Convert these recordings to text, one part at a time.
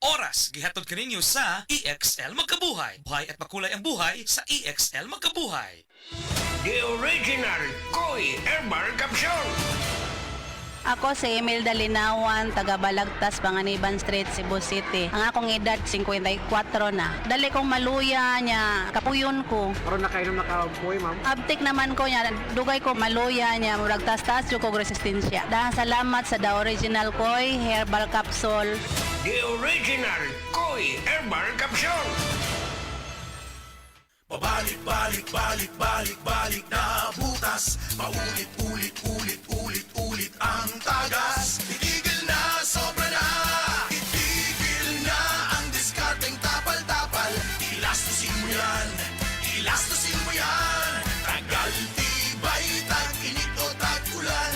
oras gihatod kaninyo sa EXL Magkabuhay. Buhay at makulay ang buhay sa EXL Magkabuhay. The original Koi Herbal Capsule. Ako si Imelda Linawan, taga Balagtas, Panganiban Street, Cebu City. Ang akong edad 54 na. Dali kong maluya niya, kapuyon ko. Karon na kayo nakapoy, ma'am. Abtik naman ko niya, dugay ko maluya niya, murag tas-tas yung kong resistensya. Dahil salamat sa The Original Koi Herbal Capsule. The original Koi Herbal Capsule. Balik na butas. Paulit-ulit ang tagas. Itigil na, sobra na. Itigil na ang diskarteng tapal-tapal. Ilastusin mo yan, tagal, tibay, tag-init o tag-ulan.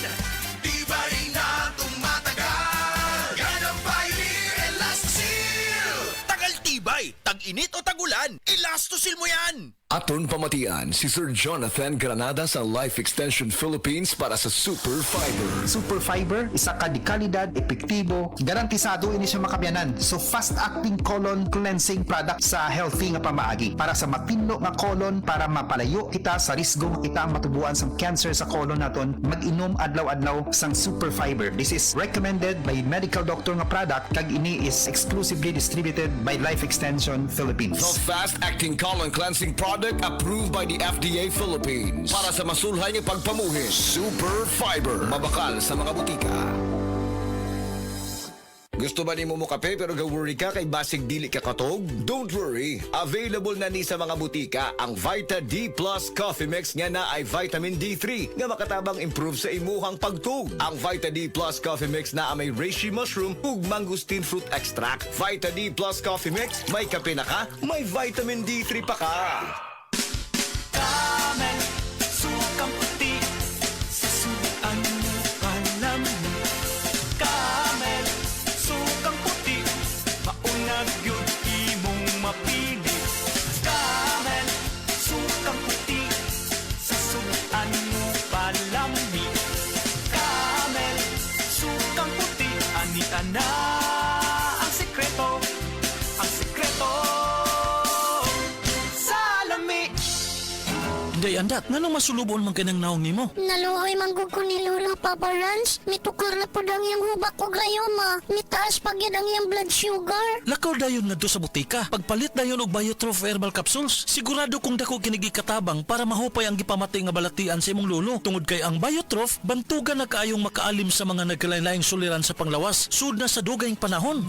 Tibay na tumatagal. Yan ang Pioneer Elastosil. Tagal tibay, tag-init o tag-ulan, Elastosil mo yan! Aton pamatian si Sir Jonathan Granada sa Life Extension Philippines para sa Super Fiber. Super Fiber, isa ka di kalidad, epektibo, garantisado ini siya makabyanan. So fast-acting colon cleansing product sa healthy nga pamaagi para sa mapinlo nga colon para mapalayo kita sa risgo nga kita matubuan sa cancer sa colon naton. Mag-inom adlaw-adlaw sang Super Fiber. This is recommended by medical doctor nga product kag ini is exclusively distributed by Life Extension Philippines. The fast-acting colon cleansing product approved by the FDA Philippines para sa masulhay ng pagpamuhin. Super Fiber, mabakal sa mga butika. Gusto ba ni mo kape pero ga-worry ka kay basig dili ka katog? Don't worry, available na ni sa mga butika ang Vita D Plus Coffee Mix nga na ay vitamin D3 nga makatabang improve sa imuhang pagtug. Ang Vita D Plus Coffee Mix na may reishi mushroom ug mangosteen fruit extract. Vita D Plus Coffee Mix, may kape na ka, may vitamin D3 pa ka. Camel, sukang puti, sasuan mo alam mo. Camel, sukang puti, maunag yun imong mapili. Camel, sukang puti, sasuan mo palami. Camel, sukang puti, ani-ana ang sekreto, Day andat, nga nang masulubon man kanang naong nimo? Naluoy manggug ko ni Lola Papa Rans. Mitukar na po dang yung hubak ko gayoma. Mitaas pag yan ang yung blood sugar. Lakaw dayon na do sa butika. Pagpalit dayon og Biotrof Herbal Capsules. Sigurado kung dako kinigi katabang para mahupay ang gipamatay nga balatian sa imong lulo. Tungod kay ang Biotrof, bantugan na kaayong makaalim sa mga nagkalain-laing suliran sa panglawas. Sud na sa dugayng panahon.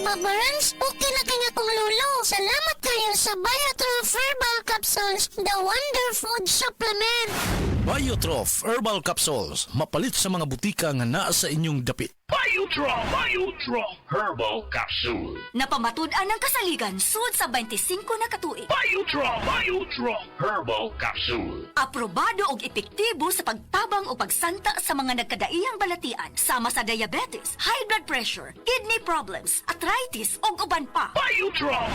Papa Rans, okay na kanya kong lulo. Salamat kayo sa Biotrof Herbal Capsules, the Wonder Food Supplement. Biotrof Herbal Capsules. Mapalit sa mga butika nga naa sa inyong dapit. Biotrof Herbal Capsule. Napamatud-an ng kasaligan sud sa 25 na katuig. Biotrof Herbal Capsule. Aprobado og epektibo sa pagtabang o pagsanta sa mga nagkadaiyang balatian sama sa diabetes, high blood pressure, kidney problems, arthritis ug uban pa. Biotrof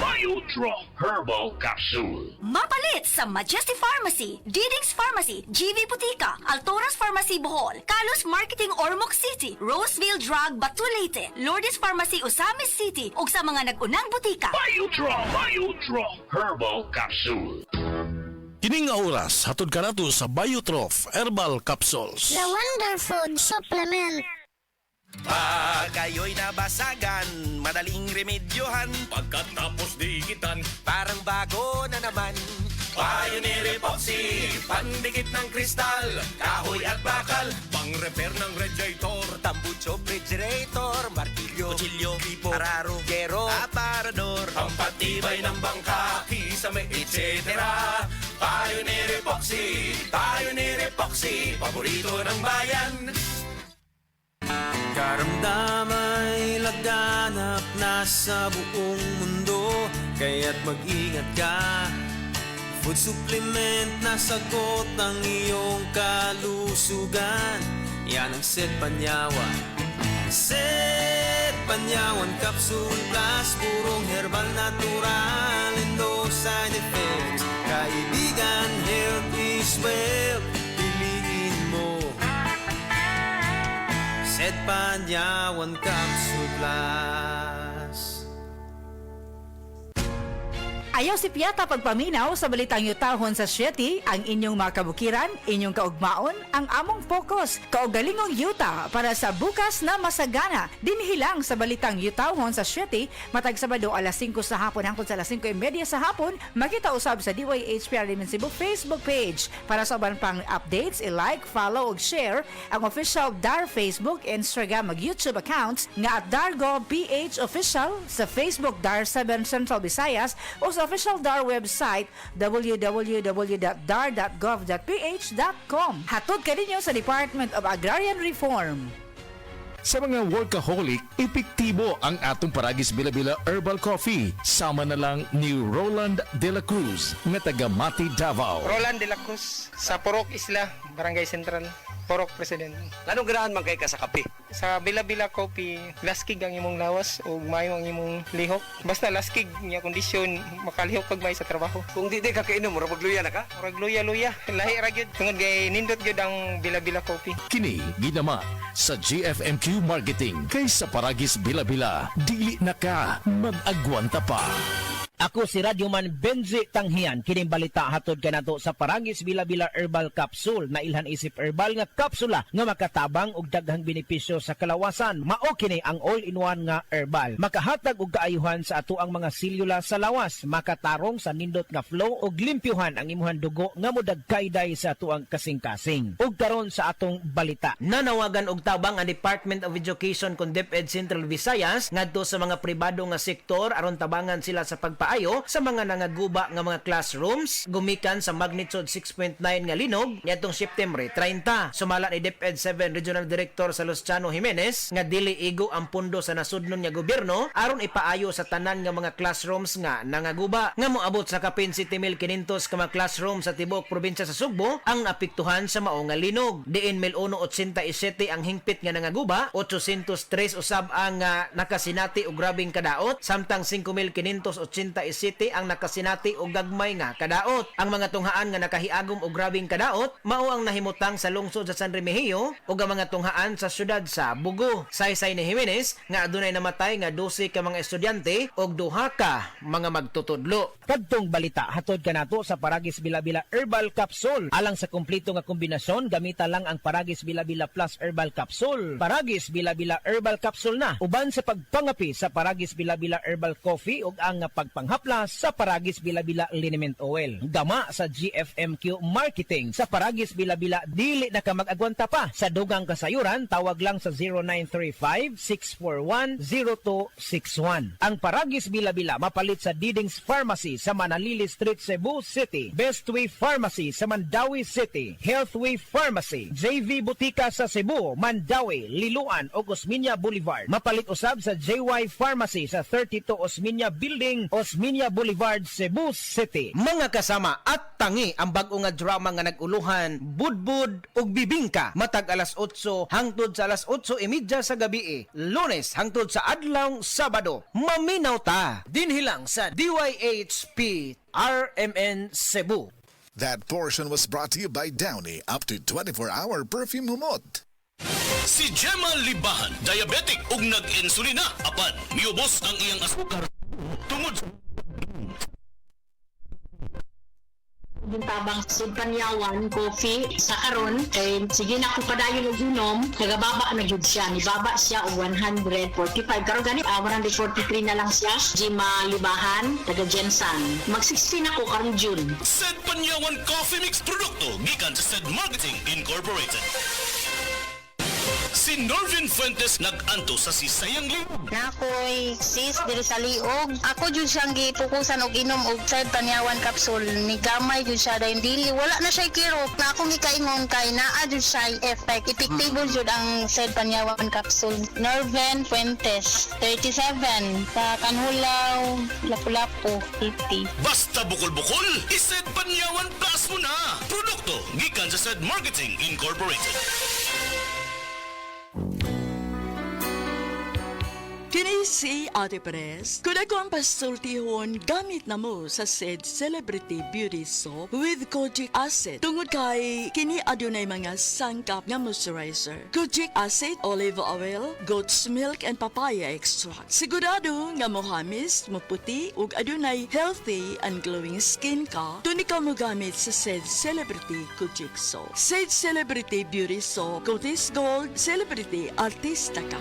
Herbal Capsule. Mapalit sa Majesty Pharmacy, Diding's Pharmacy, GV Butika, Altoras Pharmacy Bohol, Kalos Marketing Ormoc City, Roseville Drug Batulete, Lourdes Pharmacy Osamis City ug sa mga nag-unang butika. Biotrof Herbal Capsule. Kining nga oras, hatod ka nato sa Biotrof Herbal Capsules. The Wonder Food Supplement. Pag kayo'y nabasagan, madaling remedyohan. Pagkatapos dikitan, Parang bago na naman. Pioneer Epoxy, pandikit ng kristal, kahoy at bakal, pang-repair ng radiator, Tambucho, refrigerator, martilyo, kutsilyo, gripo, araro, gero, aparador. pampatibay ng bangka, kisame, etc. Pioneer Epoxy, paborito ng bayan. Karamdamay laganap na sa buong mundo, kaya't mag-ingat ka. Food supplement na sagot ang iyong kalusugan. Yan ang Set Panyawan. Set Panyawan Capsule Plus, purong herbal natural and no side effects. Kaibigan, health is wealth, piliin mo Set Panyawan Capsule Plus. Ayaw si Piata pagpaminaw sa balitang yutahon sa Sieti, ang inyong mga kabukiran, inyong kaugmaon, ang among focus, kaugalingong yuta para sa bukas na masagana. Dinhilang sa balitang yutahon sa Sieti, matag Sabado alas 5 sa hapon hangtod sa alas 5:30 sa hapon, makita usab sa DYHPR Limon Cebu Facebook page. Para sa uban pang updates, i-like, follow ug share ang official DAR Facebook, Instagram ug YouTube accounts nga at Dargo PH Official sa Facebook DAR 7 Central Visayas o sa official DAR website www.dar.gov.ph.com. Hatod kaninyo sa Department of Agrarian Reform. Sa mga workaholic, epektibo ang atong Paragis Bila-Bila Herbal Coffee. Sama na lang ni Roland De La Cruz nga taga Mati, Davao. Roland De La Cruz sa Purok Isla, Barangay Central, Purok President. Anong ganahan man kay ka sa kape? Sa Bila-Bila Coffee, laskig ang imong lawas o mayo ang imong lihok. Basta laskig niya kondisyon, makalihok pag may sa trabaho. Kung di ka kainom, murag magluya na ka? Murag luya-luya, lahi ra gyud. Tungod kay nindot gyud ang Bila-Bila Coffee. Kini ginama sa GFMQ Marketing kay sa Paragis Bila-Bila. Dili na ka mag-agwanta pa. Ako si Radyoman Benji Tanghian, kining balita hatod kanato sa Paragis Bila-Bila Herbal Capsule na ilhan isip herbal nga kapsula nga makatabang og daghang benepisyo sa kalawasan. Mao kini ang all-in-one nga herbal. Makahatag og kaayuhan sa ato ang mga selula sa lawas, makatarong sa nindot nga flow og limpyuhan ang imuhang dugo nga modagkayday sa ato ang kasing-kasing. Ug karon sa atong balita, nanawagan og tabang ang Department of Education kon DepEd Central Visayas ngadto sa mga pribado nga sektor aron tabangan sila sa pagpaayo sa mga nangaguba nga mga classrooms gumikan sa magnitude 6.9 nga linog niadtong September 30. Sumala ni DepEd 7 Regional Director sa Luciano Jimenez nga dili igo ang pundo sa nasudnon nga gobyerno aron ipaayo sa tanan nga mga classrooms nga nangaguba nga moabot sa kapin 7,500 ka mga classrooms sa tibuok probinsya sa Sugbo ang naapektuhan sa mao nga linog. Diin 1,187 ang hingpit nga nangaguba, 803 usab ang nakasinati og grabing kadaot, samtang 5,587 ang nakasinati og gagmay nga kadaot. Ang mga tunghaan nga nakahiagom og grabing kadaot mao ang nahimutang sa lungsod sa San Remigio ug ang mga tunghaan sa syudad sa Bugo. Saysay ni Jimenez nga adunay namatay nga 12 ka mga estudyante ug 2 ka mga magtutudlo. Kadtong balita hatod kanato sa Paragis Bila-Bila Herbal Capsule. Alang sa kumpleto nga kombinasyon, gamita lang ang Paragis Bila-Bila Plus Herbal Capsule. Paragis Bila-Bila Herbal Capsule na uban sa pagpangapi sa Paragis Bila-Bila Herbal Coffee ug ang panghaplas sa Paragis Bila-Bila Liniment Oil. Gama sa GFMQ Marketing sa Paragis Bila-Bila dili na ka mag-agwanta pa. Sa dugang kasayuran, tawag lang sa 0935-641-0261. Ang Paragis Bila-Bila mapalit sa Didings Pharmacy sa Manalili Street, Cebu City. Bestway Pharmacy sa Mandawi City. Healthway Pharmacy, JV Butika sa Cebu, Mandawi, Liloan o Osmeña Boulevard. Mapalit usab sa JY Pharmacy sa 32 Osmeña Building, Osmeña Boulevard, Cebu City. Mga kasama at tangi ang bag-o nga drama nga naguluhan, Budbud ug Bibingka matag alas 8 hangtod sa alas 8:30 sa gabi, Lunes hangtod sa adlawng Sabado. Maminaw ta dinhilang sa DYHP RMN Cebu. That portion was brought to you by Downy, up to 24-hour perfume humot. Si Gemma Libahan, diabetic ug nag-insulina, apan miubos ang iyang asukar tungod sa tabang Panyawan coffee sa karon kay sige na ko padayon og inom nagababa na gyud siya ni baba siya og 145 karon gani 143 na lang siya. Gemma Libahan taga Jensan mag 16 ako karon June. Said Panyawan Coffee Mix produkto gikan sa Said Marketing Incorporated. Si Norvin Fuentes nag-anto sa sisayang liog. Nakoy sis diri sa liog. Ako jud siyang gipukusan og inom og Said Panyawan capsule. Ni gamay jud siya dahil dili wala na siya kirot. Na akong gikaingon kay naa jud siya effect. Epektibo jud ang Said Panyawan capsule. Norvin Fuentes 37 sa Kanhulaw, Lapu-Lapu, 50. Basta bukol-bukol, i-Said Panyawan Plus mo na. Produkto gikan sa Said Marketing Incorporated. Kini si Ate Pres. Kung ako ang pasultihon, gamit na mo sa said Celebrity Beauty Soap with Kojic Acid. Tungod kay kini adunay mga sangkap nga moisturizer. Kojic Acid, olive oil, goat's milk, and papaya extract. Sigurado nga mohamis, maputi, ug adunay healthy and glowing skin ka, tuni ka mo gamit sa said Celebrity Kojic Soap. Said Celebrity Beauty Soap, Cotis Gold, Celebrity Artista ka.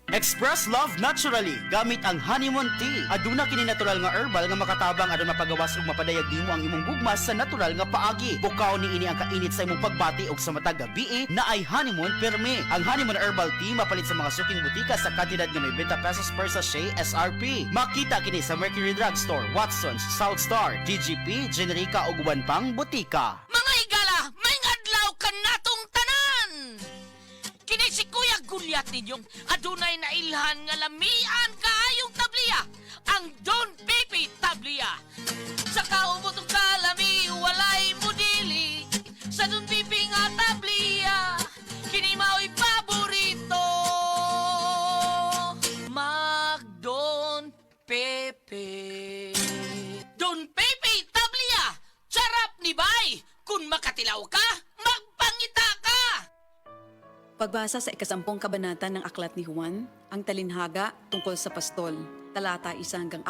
Express love naturally gamit ang honeymoon tea. Aduna kini natural nga herbal nga makatabang aron mapagawas ug mapadayag nimo ang imong gugma sa natural nga paagi. Bukaw ni ini ang kainit sa imong pagbati ug sa matag gabi na ay honeymoon perme. Ang honeymoon herbal tea mapalit sa mga suking butika sa kantidad nga 90 pesos per sachet SRP. Makita kini sa Mercury Drugstore, Watson's, South Star, DGP, Generica ug uban pang butika. Mga igala, may adlaw ka natong tanan! Kini si Kuya Gulyat ninyong adunay na ilhan nga lamian kaayong tabliya, ang Don Pepe Tabliya. Sa kaumot og kalami, walay modili, sa Don Pepe nga tabliya, kini mao'y paborito. Mag Don Pepe. Don Pepe Tabliya, sarap ni bay, kung makatilaw ka, magpangita ka! Pagbasa sa ikasampung kabanata ng Aklat ni Juan, ang talinhaga tungkol sa pastol, talata 1-42.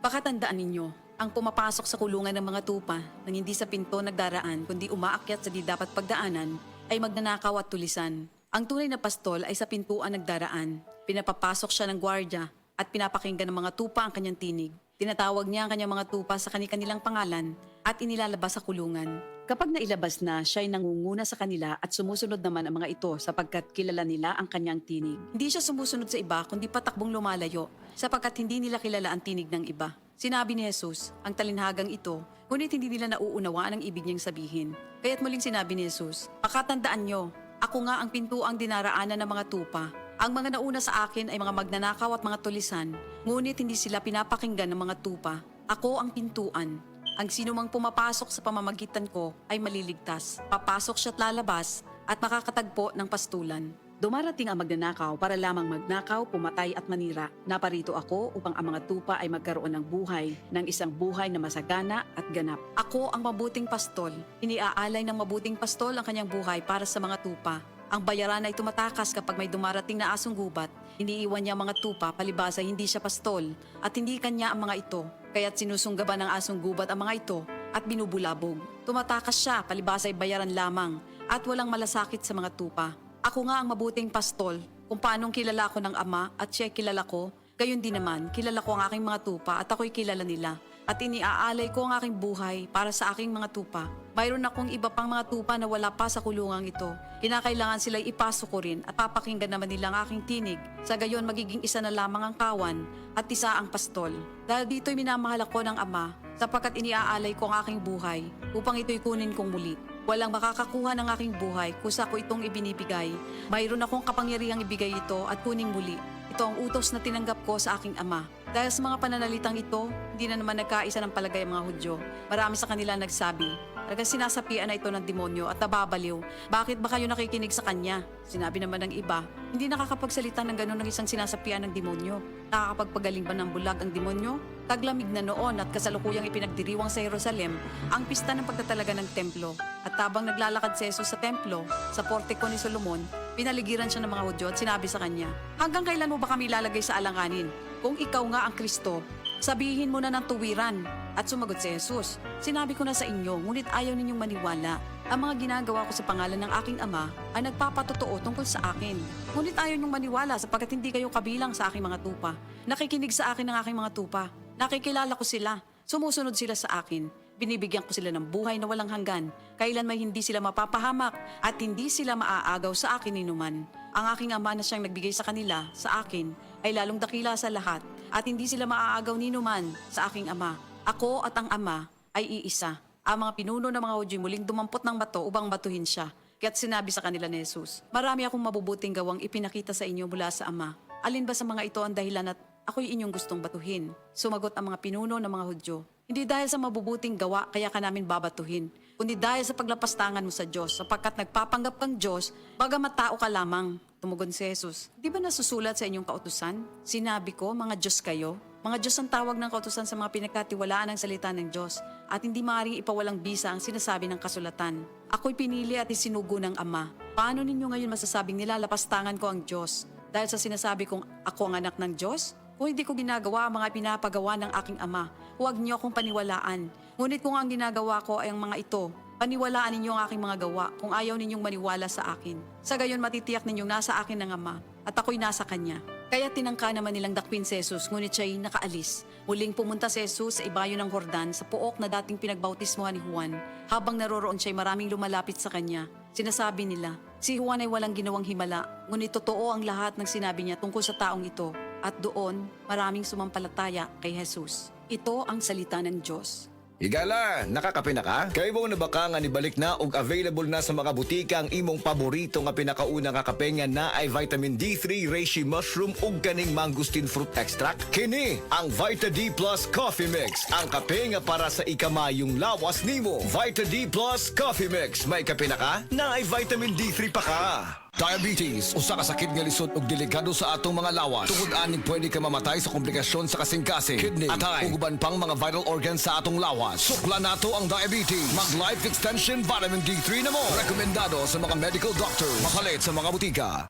Pakatandaan ninyo, ang pumapasok sa kulungan ng mga tupa nang hindi sa pinto nagdaraan kundi umaakyat sa di dapat pagdaanan ay magnanakaw at tulisan. Ang tunay na pastol ay sa pintuan nagdaraan. Pinapapasok siya ng gwardya at pinapakinggan ng mga tupa ang kanyang tinig. Tinatawag niya ang kanyang mga tupa sa kanilang pangalan at inilalabas sa kulungan. Kapag nailabas na, siya ay nangunguna sa kanila at sumusunod naman ang mga ito sapagkat kilala nila ang kanyang tinig. Hindi siya sumusunod sa iba kundi patakbong lumalayo sapagkat hindi nila kilala ang tinig ng iba. Sinabi ni Jesus, ang talinhagang ito, ngunit hindi nila nauunawaan ang ibig niyang sabihin. Kaya't muling sinabi ni Jesus, pakatandaan niyo, ako nga ang pintuang dinaraanan ng mga tupa. Ang mga nauna sa akin ay mga magnanakaw at mga tulisan, ngunit hindi sila pinapakinggan ng mga tupa. Ako ang pintuan. Ang sino mang pumapasok sa pamamagitan ko ay maliligtas. Papasok siya at lalabas at makakatagpo ng pastulan. Dumarating ang magnanakaw para lamang magnakaw, pumatay at manira. Naparito ako upang ang mga tupa ay magkaroon ng buhay, ng isang buhay na masagana at ganap. Ako ang mabuting pastol. Iniaalay ng mabuting pastol ang kanyang buhay para sa mga tupa. Ang bayaran ay tumatakas kapag may dumarating na asong gubat. Iniiwan niya ang mga tupa palibasa hindi siya pastol at hindi kanya ang mga ito. Kaya't sinusunggaban ng asong gubat ang mga ito at binubulabog. Tumatakas siya palibasa ay bayaran lamang at walang malasakit sa mga tupa. Ako nga ang mabuting pastol. Kung paanong kilala ko ng Ama at siya kilala ko, gayon din naman kilala ko ang aking mga tupa at ako'y kilala nila. At iniaalay ko ang aking buhay para sa aking mga tupa. Mayroon akong iba pang mga tupa na wala pa sa kulungang ito. Kinakailangan sila'y ipasok ko rin at papakinggan naman nila ang aking tinig. Sa gayon magiging isa na lamang ang kawan at isa ang pastol. Dahil dito'y minamahal ako ng Ama sapagkat iniaalay ko ang aking buhay upang ito'y kunin kong muli. Walang makakakuha ng aking buhay kusa ko itong ibinibigay. Mayroon akong kapangyarihang ibigay ito at kuning muli. Ito ang utos na tinanggap ko sa aking Ama. Dahil sa mga pananalitang ito, hindi na naman nagkaisa ng palagay ang mga Hudyo. Marami sa kanila nagsabi, talagang sinasapian na ito ng demonyo at nababaliw. Bakit ba kayo nakikinig sa kanya? Sinabi naman ng iba, hindi nakakapagsalita ng gano'n ng isang sinasapian ng demonyo. Nakakapagpagaling ba ng bulag ang demonyo? Taglamig na noon at kasalukuyang ipinagdiriwang sa Jerusalem ang pista ng pagtatalaga ng templo. At habang naglalakad si Jesus sa templo, sa portiko ni Solomon, pinaligiran siya ng mga Hudyo at sinabi sa kanya, hanggang kailan mo ba kami lalagay sa alanganin? Kung ikaw nga ang Kristo, sabihin mo na ng tuwiran. At sumagot si Jesus, sinabi ko na sa inyo, ngunit ayaw ninyong maniwala. Ang mga ginagawa ko sa pangalan ng aking Ama ay nagpapatotoo tungkol sa akin. Ngunit ayaw ninyong maniwala sapagkat hindi kayo kabilang sa aking mga tupa. Nakikinig sa akin ng aking mga tupa. Nakikilala ko sila. Sumusunod sila sa akin. Binibigyan ko sila ng buhay na walang hanggan. Kailan may hindi sila mapapahamak at hindi sila maaagaw sa akin ninuman. Ang aking Ama na siyang nagbigay sa kanila, sa akin, ay lalong dakila sa lahat at hindi sila maaagaw ninuman sa aking Ama. Ako at ang Ama ay iisa. Ang mga pinuno ng mga Hudyo muling dumampot ng bato upang batuhin siya. Kaya't sinabi sa kanila ni Jesus, marami akong mabubuting gawang ipinakita sa inyo mula sa Ama. Alin ba sa mga ito ang dahilan at ako'y inyong gustong batuhin? Sumagot ang mga pinuno ng mga Hudyo, hindi dahil sa mabubuting gawa kaya ka namin babatuhin, kundi dahil sa paglapastangan mo sa Diyos, sapagkat nagpapanggap kang Diyos, bagamat tao ka lamang. Tumugon si Jesus, di ba nasusulat sa inyong kautusan? Sinabi ko, mga Diyos kayo. Mga Diyos ang tawag ng kautusan sa mga pinagkatiwalaan ng salita ng Diyos, at hindi maaaring ipawalang bisa ang sinasabi ng kasulatan. Ako'y pinili at isinugo ng Ama. Paano ninyo ngayon masasabing nilalapastangan ko ang Diyos? Dahil sa sinasabi kong ako ang anak ng Diyos? Kung hindi ko ginagawa ang mga pinapagawa ng aking Ama, huwag niyo akong paniwalaan. Ngunit kung ang ginagawa ko ay ang mga ito, paniwalaan ninyo ang aking mga gawa kung ayaw ninyong maniwala sa akin. Sa gayon matitiyak ninyong nasa akin ng Ama at ako'y nasa Kanya. Kaya tinangka naman nilang dakpin si Jesus, ngunit siya'y nakaalis. Muling pumunta si Jesus sa ibayo ng Jordan sa pook na dating pinagbautismohan ni Juan. Habang naroroon siya'y maraming lumalapit sa kanya. Sinasabi nila, si Juan ay walang ginawang himala, ngunit totoo ang lahat ng sinabi niya tungkol sa taong ito. At doon, maraming sumampalataya kay Jesus. Ito ang salita ng Diyos. Higala, nakakape na ka? Kay mo na baka nga nibalik na ug available na sa mga butika ang imong paborito nga pinakauna nga kape nga na ay vitamin D3, reishi mushroom ug kaning mangosteen fruit extract? Kini ang Vita D Plus Coffee Mix, ang kape nga para sa ikamayong lawas nimo. Vita D Plus Coffee Mix, may kape na ka? Na ay vitamin D3 pa ka. Diabetes, usa ka sakit nga lisod ug delikado sa atong mga lawas. Tungod aning pwede ka mamatay sa komplikasyon sa kasing-kasing, kidney, atay, ug uban pang mga vital organs sa atong lawas. Sukla nato ang diabetes. Mag Life Extension Vitamin D3 na mo. Rekomendado sa mga medical doctors. Mapalit sa mga butika.